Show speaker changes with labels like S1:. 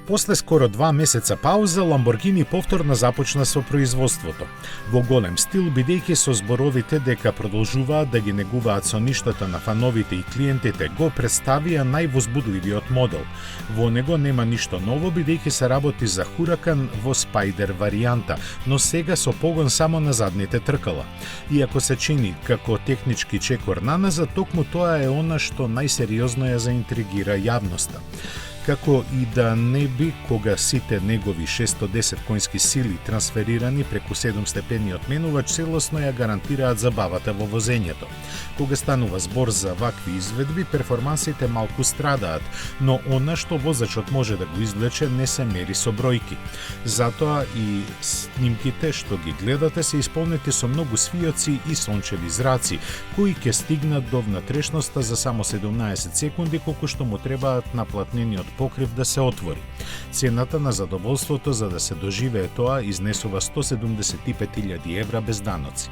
S1: После скоро 2 месеца пауза, Lamborghini повторно започна со производството. Во голем стил, бидејќи со зборовите дека продолжуваат да ги негуваат со ништата на фановите и клиентите, го представија највозбудливиот модел. Во него нема ништо ново, бидејќи се работи за Huracan во Spider варијанта, но сега со погон само на задните тркала. Иако се чини како технички чекор наназад, токму тоа е она што најсериозно ја заинтригира јавноста. Како и да не би кога сите негови 610 конски сили трансферирани преку 7-степениот менувач целосно ја гарантираат забавата во возењето. Кога станува збор за вакви изведби, перформансите малку страдаат, но она што возачот може да го извлече не се мери со бројки. Затоа и снимките што ги гледате се исполнети со многу свиоци и сончеви зраци, кои ќе стигнат до внатрешноста за само 17 секунди, колку што му требаат наплатнениот покрив да се отвори. Цената на задоволството за да се доживее тоа изнесува 175.000 евра без даноци.